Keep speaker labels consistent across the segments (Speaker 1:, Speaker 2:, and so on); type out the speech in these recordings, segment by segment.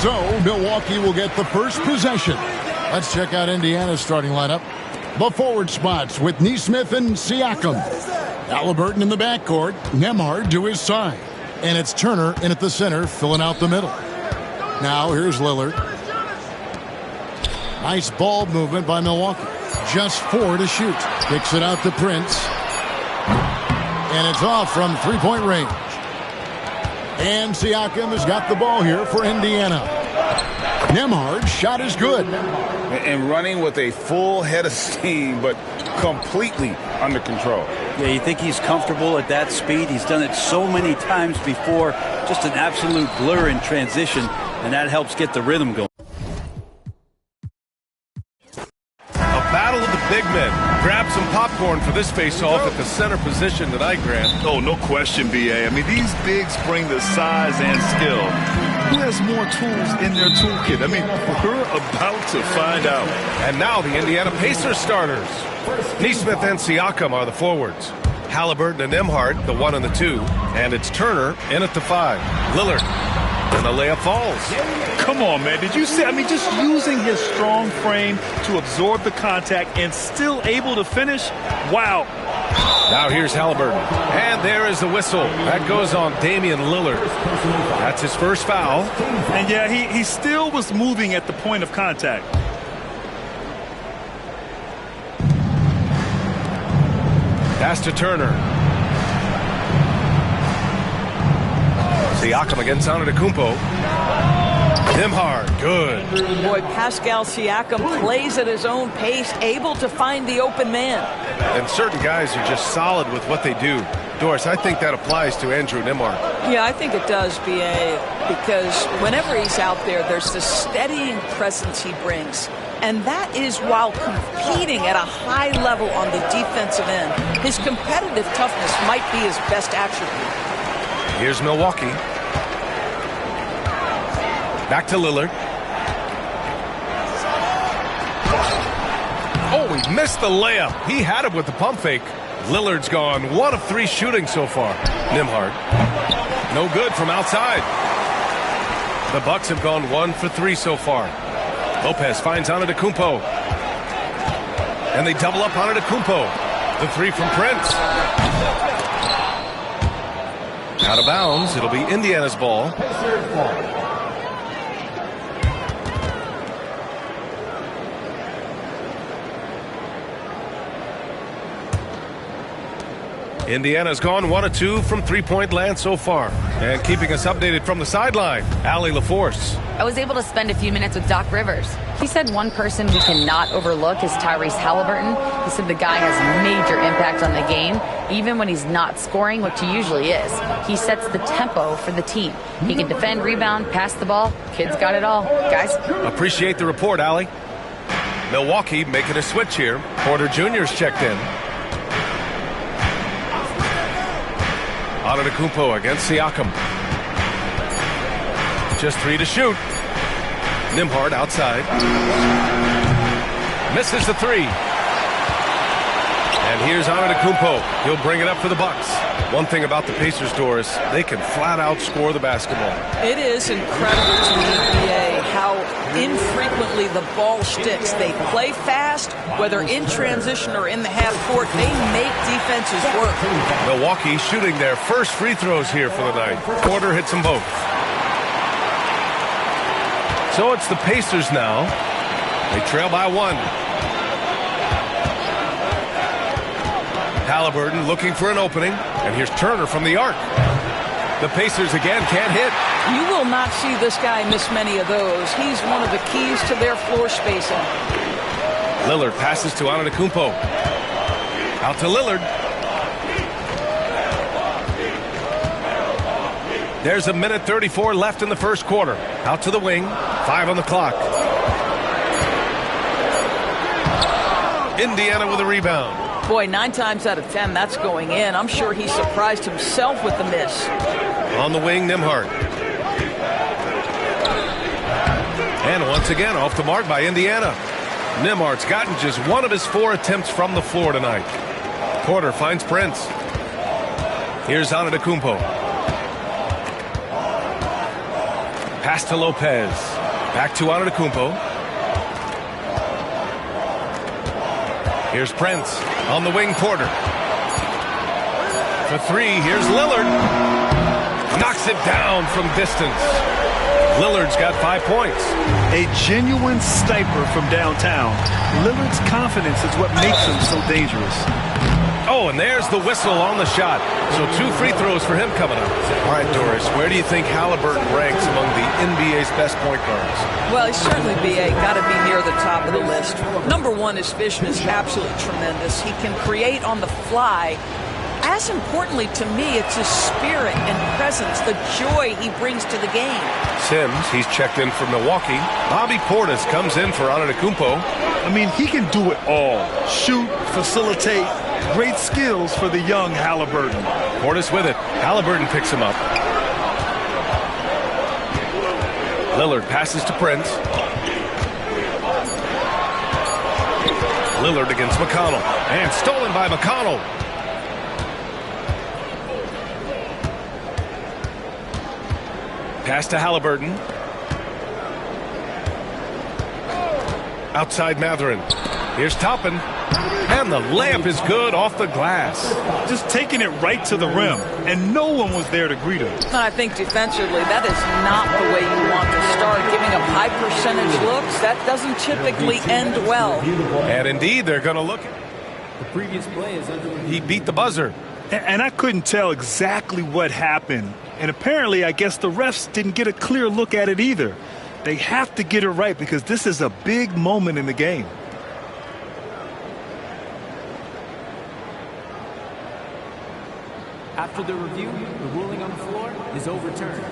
Speaker 1: So, Milwaukee will get the first possession. Let's check out Indiana's starting lineup. The forward spots with Neesmith and Siakam. Halliburton in the backcourt. Nembhard to his side. And it's Turner in at the center, filling out the middle. Now, here's Lillard. Nice ball movement by Milwaukee. Just 4 to shoot. Kicks it out to Prince. And it's off from three-point range. And Siakam has got the ball here for Indiana. Nembhard's shot is good.
Speaker 2: And running with a full head of steam, but completely under control.
Speaker 3: Yeah, you think he's comfortable at that speed. He's done it so many times before. Just an absolute blur in transition, and that helps get the rhythm going.
Speaker 4: Battle of the big men. Grab some popcorn for this face-off at the center position tonight, Grant.
Speaker 5: Oh, no question, B.A. I mean, these bigs bring the size and skill. Who has more tools in their toolkit? I mean, we're about to find out.
Speaker 4: And now the Indiana Pacers starters. Neesmith and Siakam are the forwards. Halliburton and Nembhard, the 1 and the 2. And it's Turner in at the 5. Lillard. And the layup falls.
Speaker 5: Come on, man. Did you see? I mean, just using his strong frame to absorb the contact and still able to finish. Wow.
Speaker 4: Now here's Halliburton. And there is the whistle. That goes on Damian Lillard. That's his first foul.
Speaker 5: And yeah, he still was moving at the point of contact.
Speaker 4: Pass to Turner. Siakam against Antetokounmpo. Nembhard, good.
Speaker 6: Boy, Pascal Siakam plays at his own pace, able to find the open man.
Speaker 4: And certain guys are just solid with what they do. Doris, I think that applies to Andrew Nembhard.
Speaker 6: Yeah, I think it does, B.A., because whenever he's out there, there's this steadying presence he brings. And that is while competing at a high level on the defensive end. His competitive toughness might be his best attribute.
Speaker 4: Here's Milwaukee. Back to Lillard. Oh, he missed the layup. He had it with the pump fake. Lillard's gone 1 of 3 shooting so far. Nembhard. No good from outside. The Bucks have gone 1 for 3 so far. Lopez finds Antetokounmpo. And they double up Antetokounmpo. The 3 from Prince. Out of bounds. It'll be Indiana's ball. Indiana's gone 1 of 2 from three-point land so far. And keeping us updated from the sideline, Allie LaForce.
Speaker 7: I was able to spend a few minutes with Doc Rivers. He said one person we cannot overlook is Tyrese Halliburton. He said the guy has major impact on the game, even when he's not scoring, which he usually is. He sets the tempo for the team. He can defend, rebound, pass the ball. Kid's got it all. Guys?
Speaker 4: Appreciate the report, Allie. Milwaukee making a switch here. Porter Jr.'s checked in. Antetokounmpo against Siakam. Just 3 to shoot. Nembhard outside. Misses the 3. And here's Antetokounmpo. He'll bring it up for the Bucks. One thing about the Pacers, Doris, they can flat out score the basketball.
Speaker 6: It is incredible to me, BA, how infrequently the ball sticks. They play fast, whether in transition or in the half court. They make defenses work.
Speaker 4: Milwaukee shooting their first free throws here for the night. Porter hits them both. So it's the Pacers now. They trail by 1. Halliburton looking for an opening. And here's Turner from the arc. The Pacers again can't hit.
Speaker 6: You will not see this guy miss many of those. He's one of the keys to their floor spacing.
Speaker 4: Lillard passes to Antetokounmpo. Out to Lillard. There's a minute 34 left in the first quarter. Out to the wing. 5 on the clock. Indiana with a rebound.
Speaker 6: Boy, 9 times out of 10, that's going in. I'm sure he surprised himself with the miss.
Speaker 4: On the wing, Nembhard. And once again, off the mark by Indiana. Nembhard's gotten just 1 of his 4 attempts from the floor tonight. Porter finds Prince. Here's Antetokounmpo. Pass to Lopez. Back to Antetokounmpo. Here's Prince. On the wing, Porter. For three, here's Lillard. Knocks it down from distance. Lillard's got 5 points.
Speaker 5: A genuine sniper from downtown. Lillard's confidence is what makes him so dangerous.
Speaker 4: Oh, and there's the whistle on the shot. So 2 free throws for him coming up. All right, Doris, where do you think Halliburton ranks among the NBA's best point guards?
Speaker 6: Well, he's certainly, B.A., got to be near the top of the list. Number one, his vision is absolutely tremendous. He can create on the fly. As importantly to me, it's his spirit and presence, the joy he brings to the game.
Speaker 4: Sims, he's checked in for Milwaukee. Bobby Portis comes in for Antetokounmpo.
Speaker 5: I mean, he can do it all. Shoot, facilitate. Great skills for the young Halliburton.
Speaker 4: Portis with it. Halliburton picks him up. Lillard passes to Prince. Lillard against McConnell. And stolen by McConnell. Pass to Halliburton. Outside Mathurin. Here's Toppin. And the layup is good off the glass.
Speaker 5: Just taking it right to the rim. And no one was there to greet him.
Speaker 6: I think defensively, that is not the way you want to start. Giving up high percentage looks, that doesn't typically end well.
Speaker 4: And indeed, they're going to look.
Speaker 8: The previous play is under.
Speaker 4: He beat the buzzer.
Speaker 5: And I couldn't tell exactly what happened. And apparently, I guess the refs didn't get a clear look at it either. They have to get it right because this is a big moment in the game.
Speaker 8: After the review, the ruling on the floor is overturned.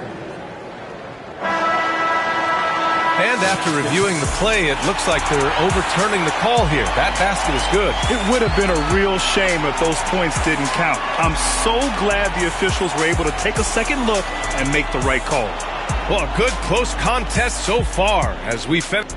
Speaker 4: And after reviewing the play, it looks like they're overturning the call here. That basket is good.
Speaker 5: It would have been a real shame if those points didn't count. I'm so glad the officials were able to take a second look and make the right call.
Speaker 4: Well, a good close contest so far as we finish.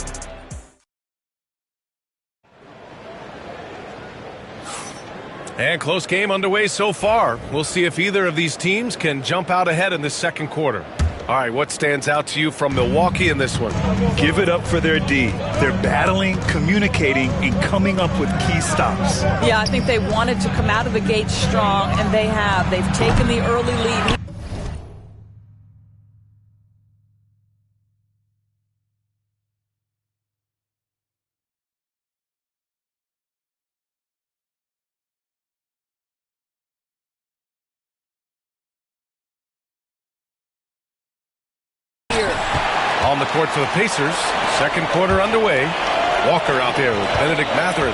Speaker 4: And close game underway so far. We'll see if either of these teams can jump out ahead in the second quarter. All right, what stands out to you from Milwaukee in this one?
Speaker 5: Give it up for their D. They're battling, communicating, and coming up with key stops.
Speaker 6: Yeah, I think they wanted to come out of the gate strong, and they have. They've taken the early lead.
Speaker 4: On the court for the Pacers. Second quarter underway. Walker out there with Benedict Mathurin.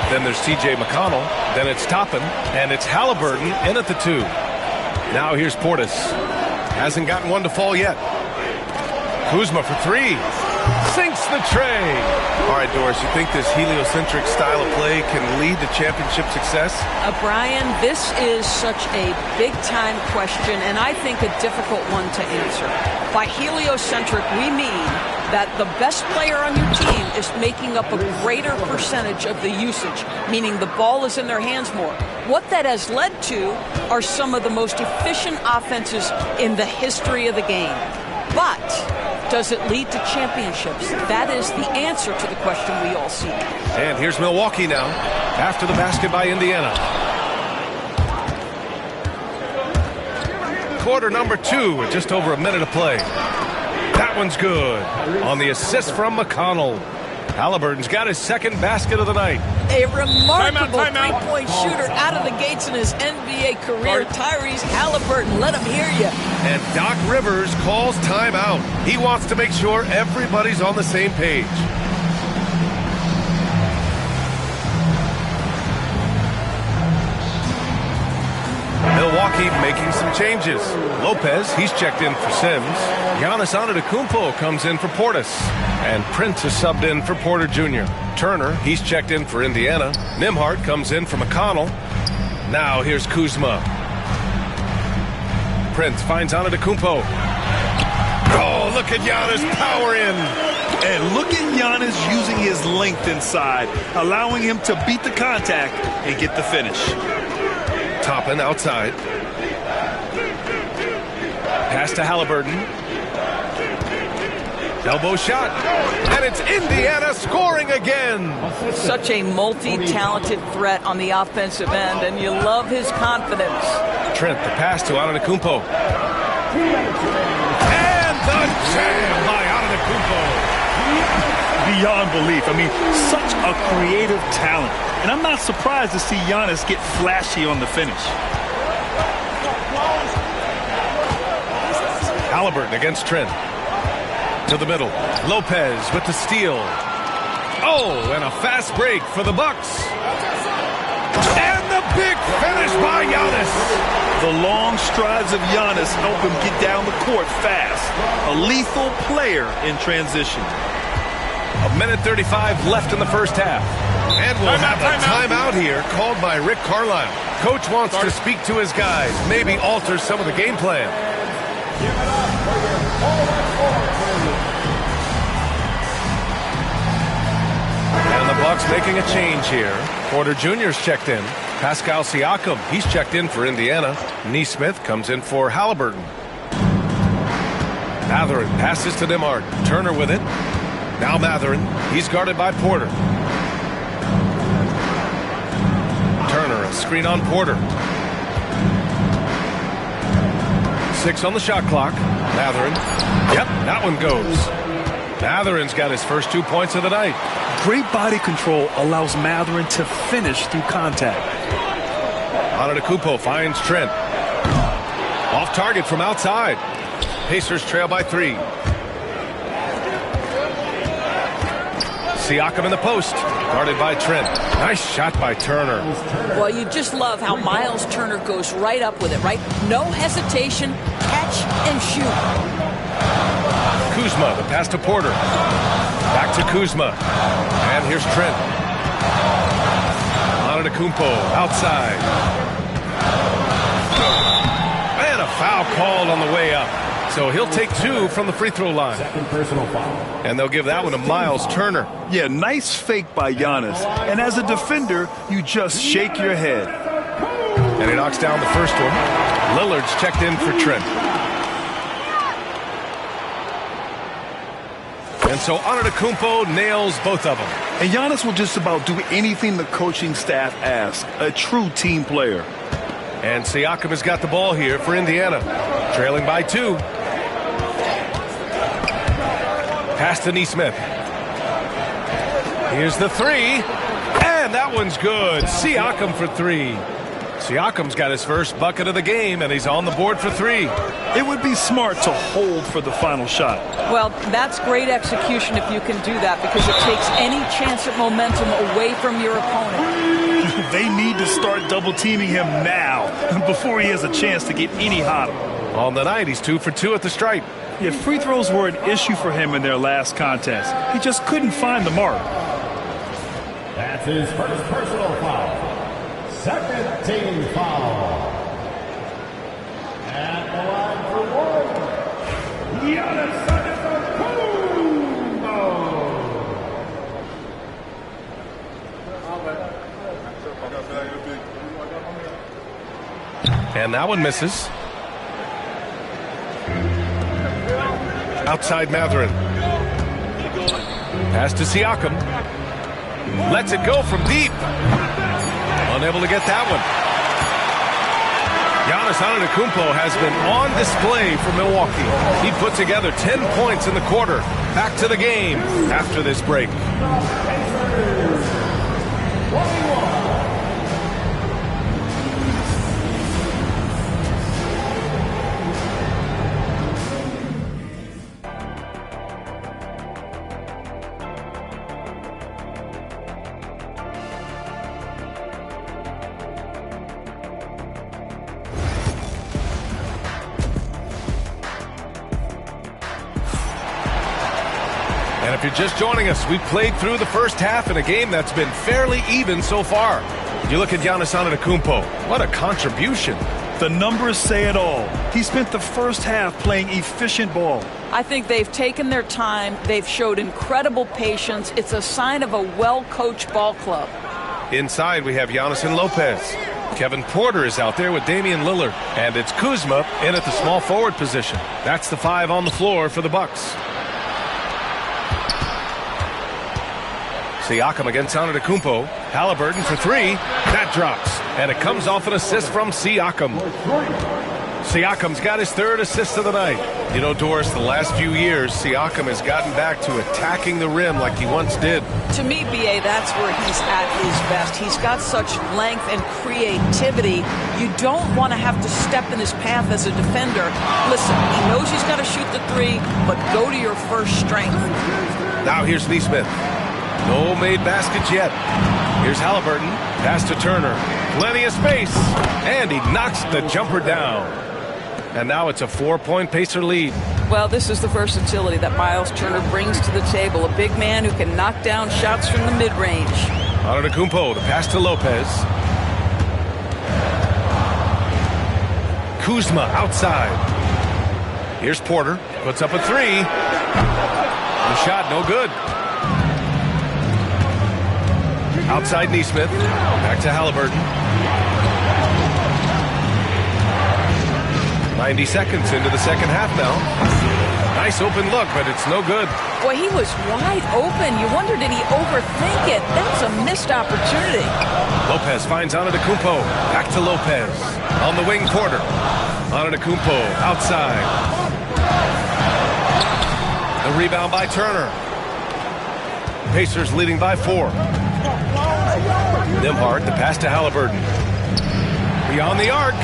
Speaker 4: Then there's C.J. McConnell. Then it's Toppin. And it's Halliburton in at the 2. Now here's Portis. Hasn't gotten one to fall yet. Kuzma for 3. Sinks the tray. All right, Doris, you think this heliocentric style of play can lead to championship success?
Speaker 6: Brian, this is such a big-time question, and I think a difficult one to answer. By heliocentric, we mean that the best player on your team is making up a greater percentage of the usage, meaning the ball is in their hands more. What that has led to are some of the most efficient offenses in the history of the game. But does it lead to championships? That is the answer to the question we all seek.
Speaker 4: And here's Milwaukee now, after the basket by Indiana. Quarter number 2, with just over a minute of play. That one's good. On the assist from McConnell. Halliburton's got his second basket of the night.
Speaker 6: A remarkable three-point shooter out of the gates in his NBA career. Tyrese Halliburton, let him hear you.
Speaker 4: And Doc Rivers calls timeout. He wants to make sure everybody's on the same page. Milwaukee making some changes. Lopez, he's checked in for Sims. Giannis Antetokounmpo comes in for Portis. And Prince is subbed in for Porter Jr. Turner, he's checked in for Indiana. Nembhard comes in for McConnell. Now here's Kuzma. Prince finds Antetokounmpo. Oh, look at Giannis power in.
Speaker 5: And look at Giannis using his length inside, allowing him to beat the contact and get the finish.
Speaker 4: Toppin outside. Pass to Halliburton. Elbow shot. And it's Indiana scoring again.
Speaker 6: Such a multi-talented threat on the offensive end, and you love his confidence.
Speaker 4: Trent, the pass to Antetokounmpo. And the jam by Antetokounmpo.
Speaker 5: Beyond belief. I mean, such a creative talent. And I'm not surprised to see Giannis get flashy on the finish.
Speaker 4: Halliburton against Trent. To the middle. Lopez with the steal. Oh, and a fast break for the Bucks. And the big finish by Giannis.
Speaker 5: The long strides of Giannis help him get down the court fast. A lethal player in transition.
Speaker 4: 1:35 left in the first half. And we'll have a timeout here called by Rick Carlisle. Coach wants to speak to his guys, maybe alter some of the game plan. And the Bucks making a change here. Porter Jr.'s checked in. Pascal Siakam, he's checked in for Indiana. Neesmith comes in for Halliburton. Mathurin passes to Nembhard. Turner with it. Now Mathurin, he's guarded by Porter. Turner, a screen on Porter. 6 on the shot clock. Mathurin. Yep, that one goes. Mathurin's got his first 2 points of the night.
Speaker 5: Great body control allows Mathurin to finish through contact.
Speaker 4: Antetokounmpo finds Trent. Off target from outside. Pacers trail by 3. Siakam in the post, guarded by Trent. Nice shot by Turner.
Speaker 6: Well, you just love how Miles Turner goes right up with it, right? No hesitation, catch and shoot.
Speaker 4: Kuzma, the pass to Porter. Back to Kuzma. And here's Trent. Antetokounmpo outside. And a foul called on the way up. So he'll take 2 from the free throw line.
Speaker 8: Second personal foul.
Speaker 4: And they'll give that one to Miles Turner.
Speaker 5: Yeah, nice fake by Giannis. And as a defender, you just shake your head.
Speaker 4: And he knocks down the first one. Lillard's checked in for Trent. And so Antetokounmpo nails both of them.
Speaker 5: And Giannis will just about do anything the coaching staff asks. A true team player.
Speaker 4: And Siakam has got the ball here for Indiana. Trailing by 2. Pass to Neesmith. Here's the 3. And that one's good. Siakam for 3. Siakam's got his first bucket of the game, and he's on the board for 3.
Speaker 5: It would be smart to hold for the final shot.
Speaker 6: Well, that's great execution if you can do that, because it takes any chance at momentum away from your opponent.
Speaker 5: They need to start double teaming him now before he has a chance to get any hotter.
Speaker 4: On the night, he's 2 for 2 at the stripe.
Speaker 5: Yeah, free throws were an issue for him in their last contest. He just couldn't find the mark.
Speaker 8: That's his first personal foul. Second team foul. At the line for 1, Giannis Antetokounmpo.
Speaker 4: And that one misses. Outside Mathurin. Pass to Siakam. Lets it go from deep. Unable to get that one. Giannis Antetokounmpo has been on display for Milwaukee. He put together 10 points in the quarter. Back to the game after this break. And if you're just joining us, we've played through the first half in a game that's been fairly even so far. You look at Giannis Antetokounmpo. What a contribution.
Speaker 5: The numbers say it all. He spent the first half playing efficient ball.
Speaker 6: I think they've taken their time. They've showed incredible patience. It's a sign of a well-coached ball club.
Speaker 4: Inside, we have Giannis and Lopez. Kevin Porter is out there with Damian Lillard. And it's Kuzma in at the small forward position. That's the 5 on the floor for the Bucks. Siakam against Antetokounmpo. Halliburton for 3. That drops. And it comes off an assist from Siakam. Siakam's got his 3rd assist of the night. You know, Doris, the last few years, Siakam has gotten back to attacking the rim like he once did.
Speaker 6: To me, B.A., that's where he's at his best. He's got such length and creativity. You don't want to have to step in his path as a defender. Listen, he knows he's got to shoot the 3, but go to your first strength.
Speaker 4: Now here's Neesmith. No made baskets yet. Here's Halliburton. Pass to Turner. Plenty of space. And he knocks the jumper down. And now it's a 4-point Pacer lead.
Speaker 6: Well, this is the versatility that Miles Turner brings to the table. A big man who can knock down shots from the mid-range.
Speaker 4: Antetokounmpo, the pass to Lopez. Kuzma outside. Here's Porter. Puts up a 3. The shot no good. Outside Neesmith. Back to Halliburton. 90 seconds into the second half now. Nice open look, but it's no good.
Speaker 6: Boy, he was wide open. You wonder, did he overthink it? That's a missed opportunity.
Speaker 4: Lopez finds Antetokounmpo. Back to Lopez. On the wing, Porter. Antetokounmpo outside. The rebound by Turner. Pacers leading by 4. Nembhard, the pass to Halliburton. Beyond the arc.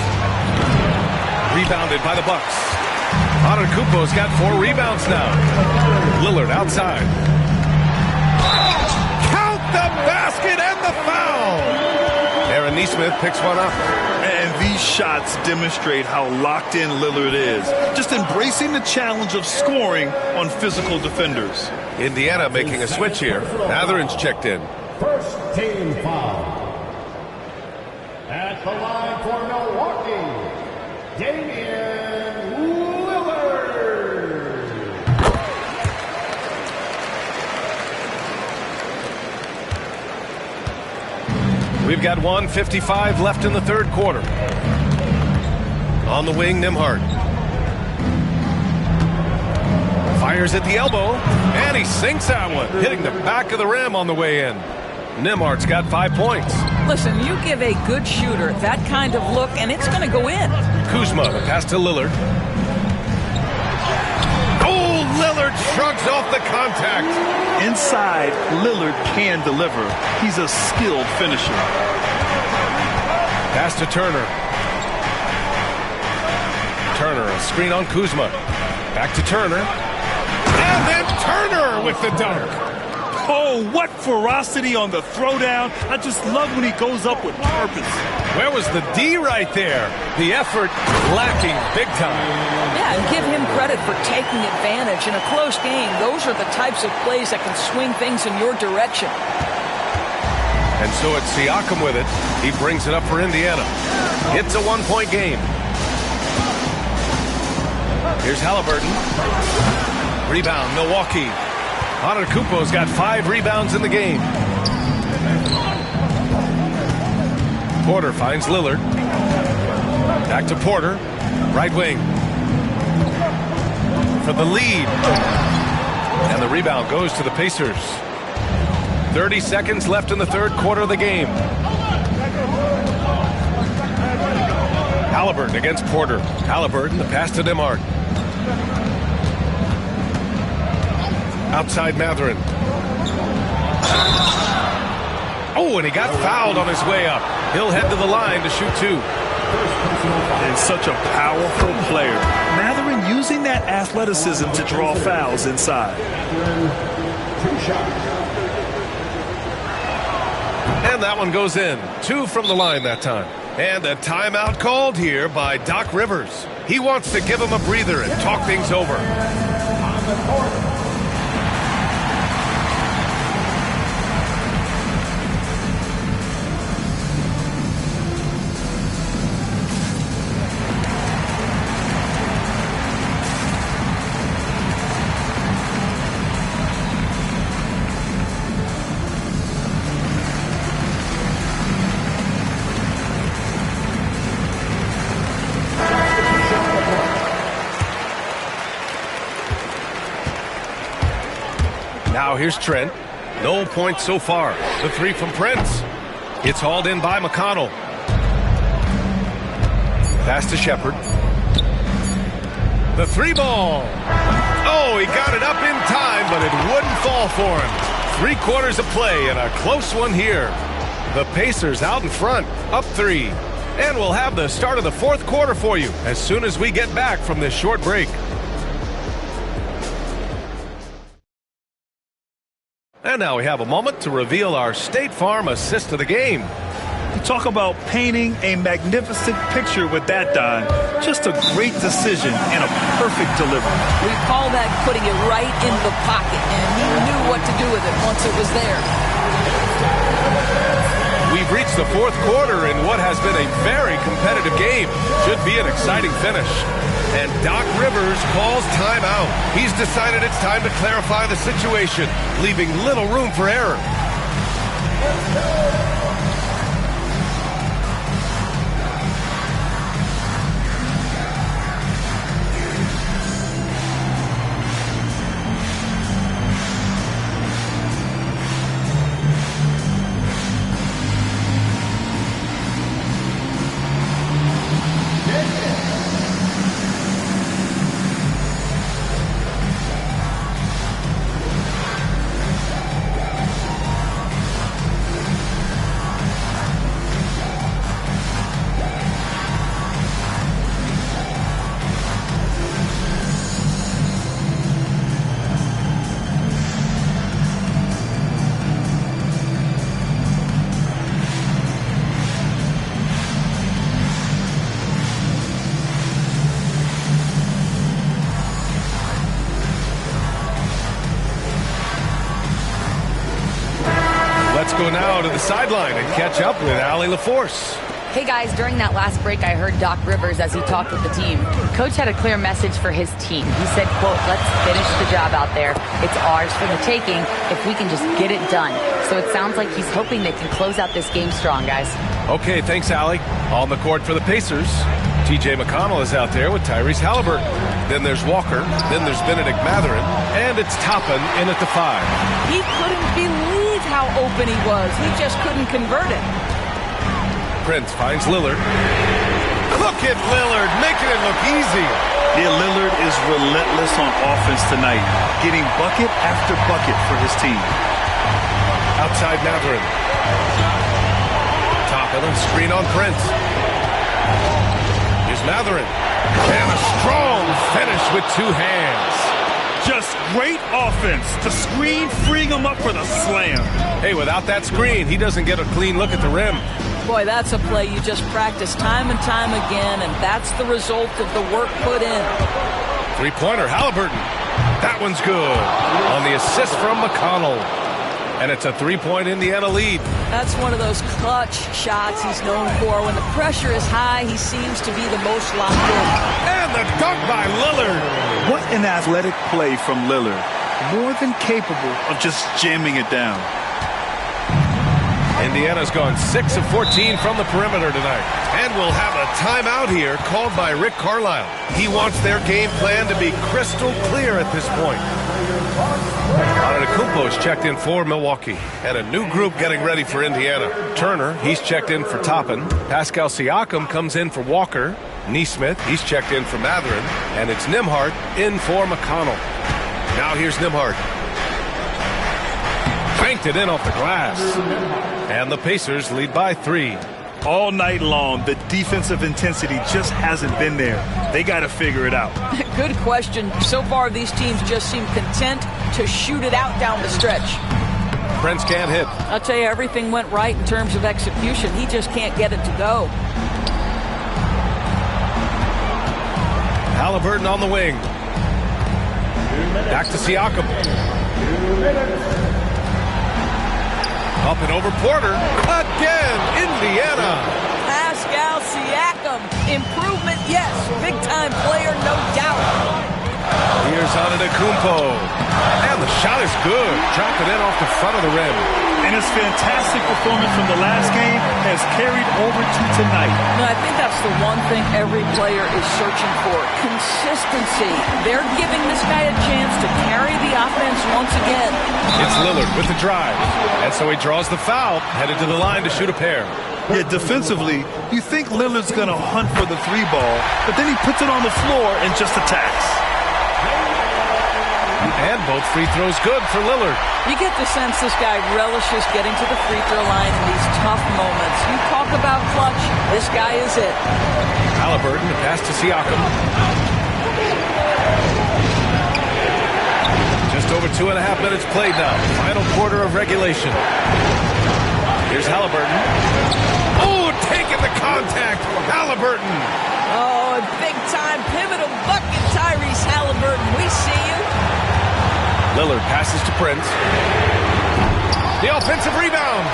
Speaker 4: Rebounded by the Bucks. Antetokounmpo's got 4 rebounds now. Lillard outside. Count the basket and the foul. Aaron Neesmith picks one up.
Speaker 5: And these shots demonstrate how locked in Lillard is. Just embracing the challenge of scoring on physical defenders.
Speaker 4: Indiana making a switch here. Mathurin's checked in.
Speaker 9: First team foul. At the line for Milwaukee, Damian Lillard.
Speaker 4: We've got 1:55 left in the third quarter. On the wing, Nembhard. Fires at the elbow, and he sinks that one, hitting the back of the rim on the way in. Nembhard's got 5 points.
Speaker 6: Listen, you give a good shooter that kind of look, and it's going to go in.
Speaker 4: Kuzma, the pass to Lillard. Oh, Lillard shrugs off the contact.
Speaker 5: Inside, Lillard can deliver. He's a skilled finisher.
Speaker 4: Pass to Turner. Turner, a screen on Kuzma. Back to Turner. And then Turner with the dunk.
Speaker 5: Oh, what ferocity on the throwdown. I just love when he goes up with purpose.
Speaker 4: Where was the D right there? The effort lacking big time.
Speaker 6: Yeah, and give him credit for taking advantage. In a close game, those are the types of plays that can swing things in your direction.
Speaker 4: And so it's Siakam with it. He brings it up for Indiana. It's a 1-point game. Here's Halliburton. Rebound, Milwaukee. Antetokounmpo's got 5 rebounds in the game. Porter finds Lillard. Back to Porter. Right wing. For the lead. And the rebound goes to the Pacers. 30 seconds left in the third quarter of the game. Halliburton against Porter. Halliburton, the pass to Nembhard. Outside Mathurin. Oh, and he got fouled on his way up. He'll head to the line to shoot 2.
Speaker 5: And such a powerful player. Mathurin using that athleticism to draw fouls inside.
Speaker 4: And that one goes in. 2 from the line that time. And a timeout called here by Doc Rivers. He wants to give him a breather and talk things over. Now here's Trent. No points so far. The three from Prince. It's hauled in by McConnell. Pass to Shepard. The three ball. Oh, he got it up in time, but it wouldn't fall for him. 3/4 of play and a close one here. The Pacers out in front, up 3. And we'll have the start of the 4th quarter for you as soon as we get back from this short break. And now we have a moment to reveal our State Farm assist of the game.
Speaker 5: You talk about painting a magnificent picture with that dime. Just a great decision and a perfect delivery.
Speaker 6: We call that putting it right in the pocket, and he knew what to do with it once it was there.
Speaker 4: We've reached the 4th quarter in what has been a very competitive game. Should be an exciting finish. And Doc Rivers calls timeout. He's decided it's time to clarify the situation, leaving little room for error. Let's go now to the sideline and catch up with Allie LaForce.
Speaker 7: Hey guys, during that last break, I heard Doc Rivers as he talked with the team. Coach had a clear message for his team. He said, quote, "Let's finish the job out there. It's ours for the taking if we can just get it done." So it sounds like he's hoping they can close out this game strong, guys.
Speaker 4: Okay, thanks, Allie. On the court for the Pacers. TJ McConnell is out there with Tyrese Halliburton. Then there's Walker. Then there's Benedict Mathurin. And it's Toppin in at the 5.
Speaker 6: He couldn't believe how open he was. He just couldn't convert it.
Speaker 4: Prince finds Lillard. Look at Lillard, making it look easy.
Speaker 5: Yeah, Lillard is relentless on offense tonight, getting bucket after bucket for his team.
Speaker 4: Outside Mathurin. Toppin and screen on Prince. Here's Mathurin. And a strong finish with 2 hands.
Speaker 5: Just great offense. The screen freeing him up for the slam.
Speaker 4: Hey, without that screen, he doesn't get a clean look at the rim.
Speaker 6: Boy, that's a play you just practice time and time again, and that's the result of the work put in.
Speaker 4: 3-pointer, Halliburton. That one's good. On the assist from McConnell. And it's a 3-point Indiana lead.
Speaker 6: That's one of those clutch shots he's known for. When the pressure is high, he seems to be the most locked in.
Speaker 4: And the dunk by Lillard.
Speaker 5: What an athletic play from Lillard. More than capable of just jamming it down.
Speaker 4: Indiana's gone 6 of 14 from the perimeter tonight. And we'll have a timeout here called by Rick Carlisle. He wants their game plan to be crystal clear at this point. Antetokounmpo's checked in for Milwaukee. And a new group getting ready for Indiana. Turner, he's checked in for Toppin. Pascal Siakam comes in for Walker. Neesmith, he's checked in for Mathurin. And it's Nembhard in for McConnell. Now here's Nembhard. Banked it in off the glass. And the Pacers lead by 3.
Speaker 5: All night long, the defensive intensity just hasn't been there. They got to figure it out.
Speaker 6: Good question. So far, these teams just seem content to shoot it out down the stretch.
Speaker 4: Prince can't hit.
Speaker 6: I'll tell you, everything went right in terms of execution. He just can't get it to go.
Speaker 4: Halliburton on the wing. Back to Siakam. Up and over Porter. Again, Indiana.
Speaker 6: Pascal Siakam. Improvement, yes. Big-time player, no doubt.
Speaker 4: Here's Antetokounmpo. And the shot is good. Drop it in off the front of the rim.
Speaker 5: And his fantastic performance from the last game has carried over to tonight.
Speaker 6: No, I think that's the one thing every player is searching for. Consistency. They're giving this guy a chance to carry the offense once again.
Speaker 4: It's Lillard with the drive. And so he draws the foul, headed to the line to shoot a pair.
Speaker 5: Yeah, defensively, you think Lillard's going to hunt for the three ball, but then he puts it on the floor and just attacks.
Speaker 4: And both free throws good for Lillard.
Speaker 6: You get the sense this guy relishes getting to the free throw line in these tough moments. You talk about clutch, this guy is it.
Speaker 4: Halliburton, a pass to Siakam. Just over 2.5 minutes played now. Final quarter of regulation. Here's Halliburton. Oh, taking the contact. Halliburton.
Speaker 6: Oh, a big-time pivotal bucket, Tyrese Halliburton. We see you.
Speaker 4: Lillard passes to Prince. The offensive rebound.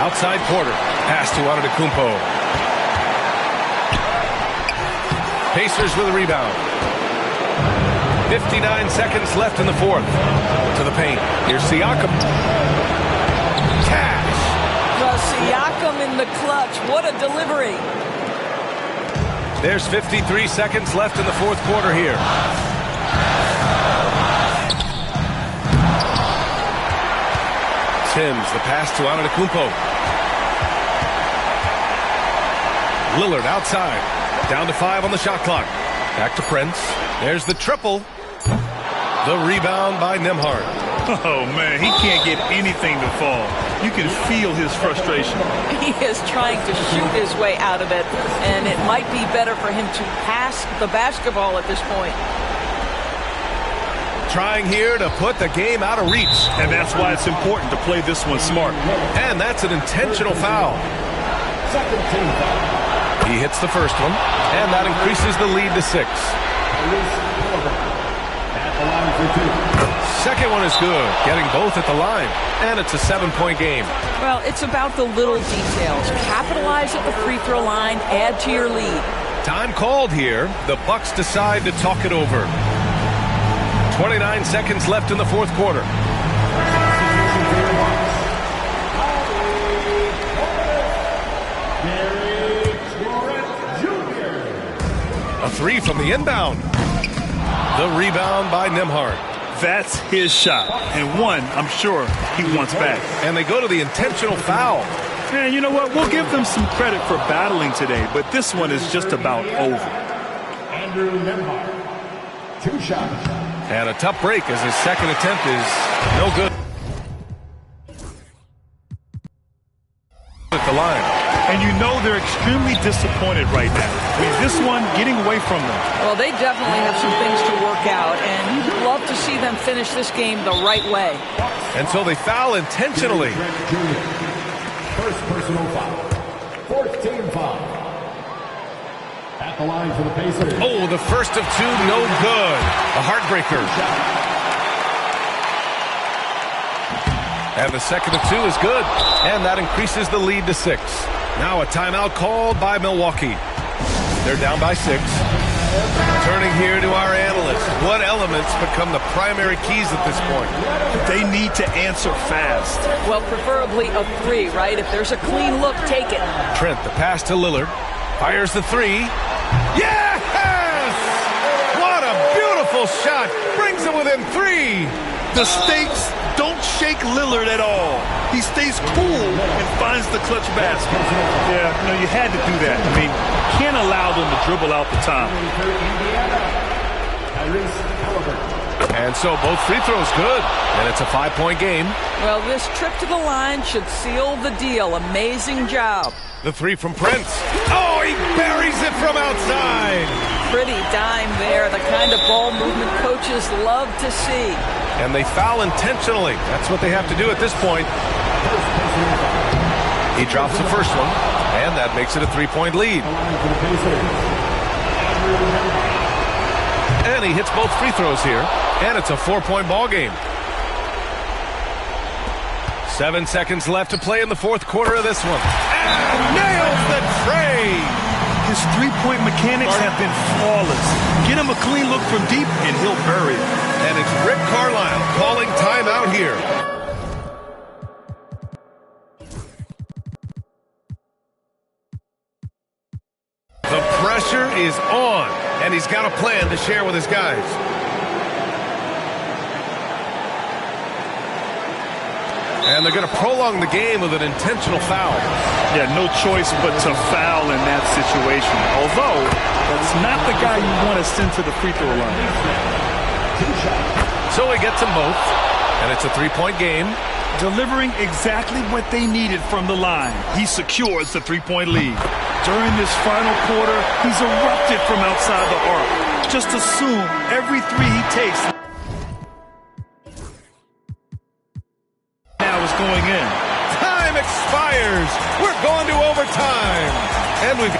Speaker 4: Outside Porter. Pass to Antetokounmpo. Pacers with a rebound. 59 seconds left in the fourth. To the paint. Here's Siakam. Cash.
Speaker 6: Well, Siakam in the clutch. What a delivery.
Speaker 4: There's 53 seconds left in the fourth quarter here. Timms, the pass to Antetokounmpo. Lillard outside. Down to 5 on the shot clock. Back to Prince. There's the triple. The rebound by Nembhard.
Speaker 5: Oh, man, he can't get anything to fall. You can feel his frustration.
Speaker 6: He is trying to shoot his way out of it, and it might be better for him to pass the basketball at this point.
Speaker 4: Trying here to put the game out of reach.
Speaker 5: And that's why it's important to play this one smart.
Speaker 4: And that's an intentional foul. He hits the first one, and that increases the lead to 6. Second one is good, getting both at the line. And it's a 7-point game.
Speaker 6: Well, it's about the little details. Capitalize at the free throw line, add to your lead.
Speaker 4: Time called here. The Bucks decide to talk it over. 29 seconds left in the fourth quarter. A three from the inbound. The rebound by Nembhard.
Speaker 5: That's his shot. And one, I'm sure, he wants back.
Speaker 4: And they go to the intentional foul.
Speaker 5: And you know what? We'll give them some credit for battling today, but this one is just about over.
Speaker 9: Andrew Nembhard, 2 shots.
Speaker 4: And a tough break as his second attempt is no good. At the line.
Speaker 5: And you know they're extremely disappointed right now. I mean, this one getting away from them.
Speaker 6: Well, they definitely have some things to work out, and you'd love to see them finish this game the right way.
Speaker 4: And so they foul intentionally.
Speaker 9: First personal foul. 4th team foul. At the line for the Pacers.
Speaker 4: Oh, the first of 2, no good. A heartbreaker. And the second of 2 is good. And that increases the lead to 6. Now a timeout called by Milwaukee. They're down by 6. Turning here to our analysts. What elements become the primary keys at this point?
Speaker 5: They need to answer fast.
Speaker 6: Well, preferably a 3, right? If there's a clean look, take it.
Speaker 4: Trent, the pass to Lillard. Fires the 3. Yes! What a beautiful shot. Brings it within 3.
Speaker 5: The stakes don't shake Lillard at all. He stays cool and finds the clutch basket. Yeah, you know, you had to do that. I mean, can't allow them to dribble out the time.
Speaker 4: And so both free throws good. And it's a 5-point game.
Speaker 6: Well, this trip to the line should seal the deal. Amazing job.
Speaker 4: The 3 from Prince. Oh, he buries it from outside.
Speaker 6: Pretty dime there. The kind of ball movement coaches love to see.
Speaker 4: And they foul intentionally. That's what they have to do at this point. He drops the first one, and that makes it a 3-point lead. And he hits both free throws here, and it's a 4-point ball game. 7 seconds left to play in the fourth quarter of this one. And nails the tray!
Speaker 5: His three-point mechanics have been flawless. Get him a clean look from deep, and he'll bury it.
Speaker 4: And it's Rick Carlisle calling timeout here. pressure is on, and he's got a plan to share with his guys. And they're going to prolong the game with an intentional foul.
Speaker 5: Yeah, no choice but to foul in that situation. Although, that's not the guy you want to send to the free throw line.
Speaker 4: So he gets them both, and it's a three-point game.
Speaker 5: Delivering exactly what they needed from the line. He secures the three-point lead. During this final quarter, he's erupted from outside the arc. Just assume every three he takes now is going in.
Speaker 4: Time expires. We're going to overtime. And we've...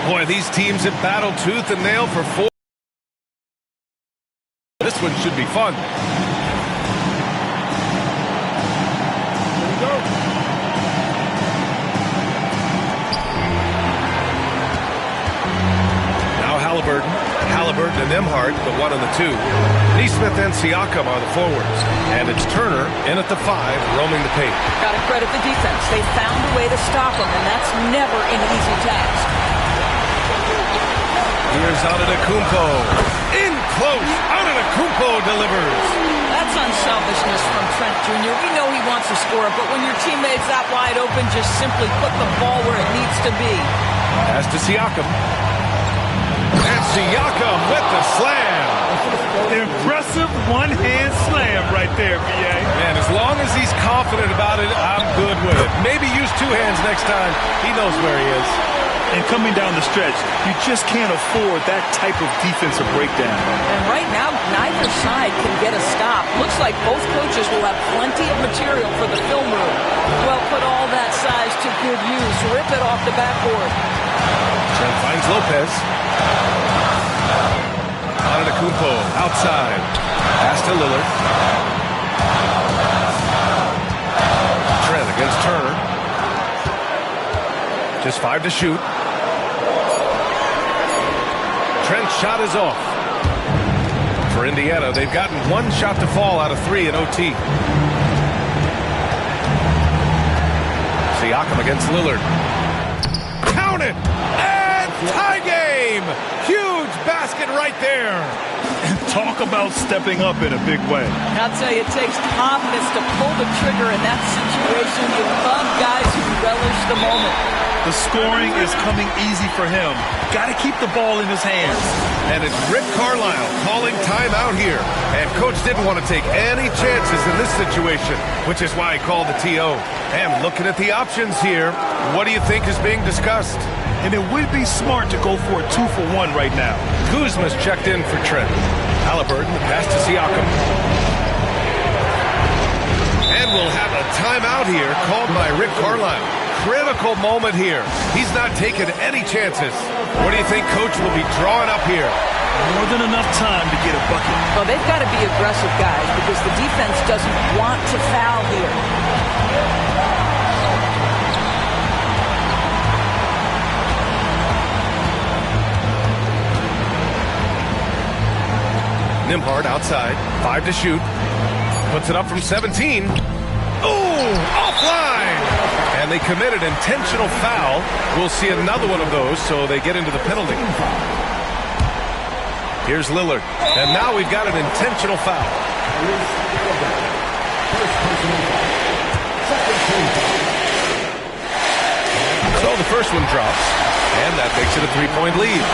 Speaker 4: Boy, these teams have battled tooth and nail for 4. This one should be fun. Now Halliburton and Nembhard, the 1 and the 2. Neesmith and Siakam are the forwards. And it's Turner in at the 5, roaming the paint.
Speaker 6: Gotta credit the defense. They found a way to stop him, and that's never an easy task.
Speaker 4: Here's Antetokounmpo. In close. Antetokounmpo delivers.
Speaker 6: That's unselfishness from Trent Jr. We know he wants to score, but when your teammate's that wide open, just simply put the ball where it needs to be.
Speaker 4: Pass to Siakam. And Siakam with the slam.
Speaker 5: Impressive one-hand slam right there, B.A.
Speaker 4: Man, as long as he's confident about it, I'm good with it. Maybe use 2 hands next time. He knows where he is.
Speaker 5: And coming down the stretch, you just can't afford that type of defensive breakdown.
Speaker 6: And right now, neither side can get a stop. Looks like both coaches will have plenty of material for the film room. Well, put all that size to good use. Rip it off the backboard.
Speaker 4: Trent finds Lopez. Antetokounmpo outside. Pass to Lillard. Trent against Turner. Just 5 to shoot. Trent's shot is off. For Indiana, they've gotten 1 shot to fall out of 3 in OT. Siakam against Lillard. Count it! And tie game! Huge basket right there.
Speaker 5: And talk about stepping up in a big way.
Speaker 6: I'll tell you, it takes confidence to pull the trigger in that situation. You love guys who relish the moment.
Speaker 5: The scoring is coming easy for him. Got to keep the ball in his hands.
Speaker 4: And it's Rick Carlisle calling timeout here. And coach didn't want to take any chances in this situation, which is why he called the TO. And looking at the options here, what do you think is being discussed?
Speaker 5: And it would be smart to go for a 2-for-1 right now.
Speaker 4: Kuzma's checked in for Trent. Halliburton, the pass to Siakam. And we'll have a timeout here called by Rick Carlisle. Critical moment here. He's not taking any chances. What do you think coach will be drawing up here?
Speaker 5: More than enough time to get a bucket.
Speaker 6: Well, they've got to be aggressive, guys, because the defense doesn't want to foul here.
Speaker 4: Nembhard outside. 5 to shoot. Puts it up from 17. Oh, offline! And they committed intentional foul. We'll see another one of those, so they get into the penalty. Here's Lillard. And now we've got an intentional foul. So the first one drops, and that makes it a 3-point lead.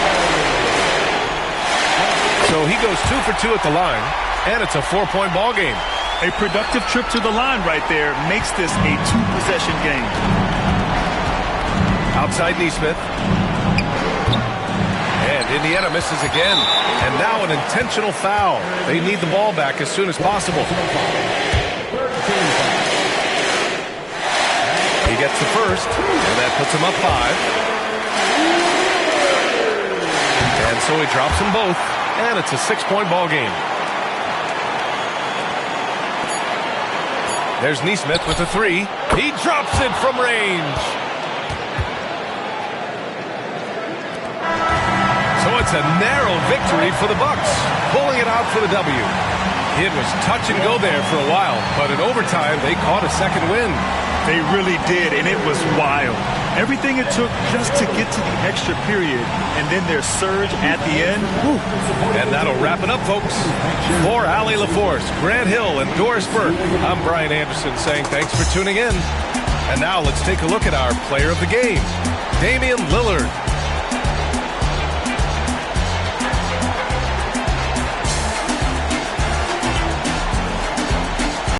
Speaker 4: So he goes 2 for 2 at the line, and it's a 4-point ball game.
Speaker 5: A productive trip to the line right there makes this a 2-possession game.
Speaker 4: Outside Neesmith. And Indiana misses again. And now an intentional foul. They need the ball back as soon as possible. He gets the first, and that puts him up 5. And so he drops them both, and it's a 6-point ball game. There's Neesmith with a 3. He drops it from range. So it's a narrow victory for the Bucks, pulling it out for the W. It was touch and go there for a while, but in overtime, they caught a second win.
Speaker 5: They really did, and it was wild. Everything it took just to get to the extra period, and then their surge at the end. Whew.
Speaker 4: And that'll wrap it up, folks. For Allie LaForce, Grant Hill, and Doris Burke, I'm Brian Anderson saying thanks for tuning in. And now let's take a look at our player of the game, Damian Lillard.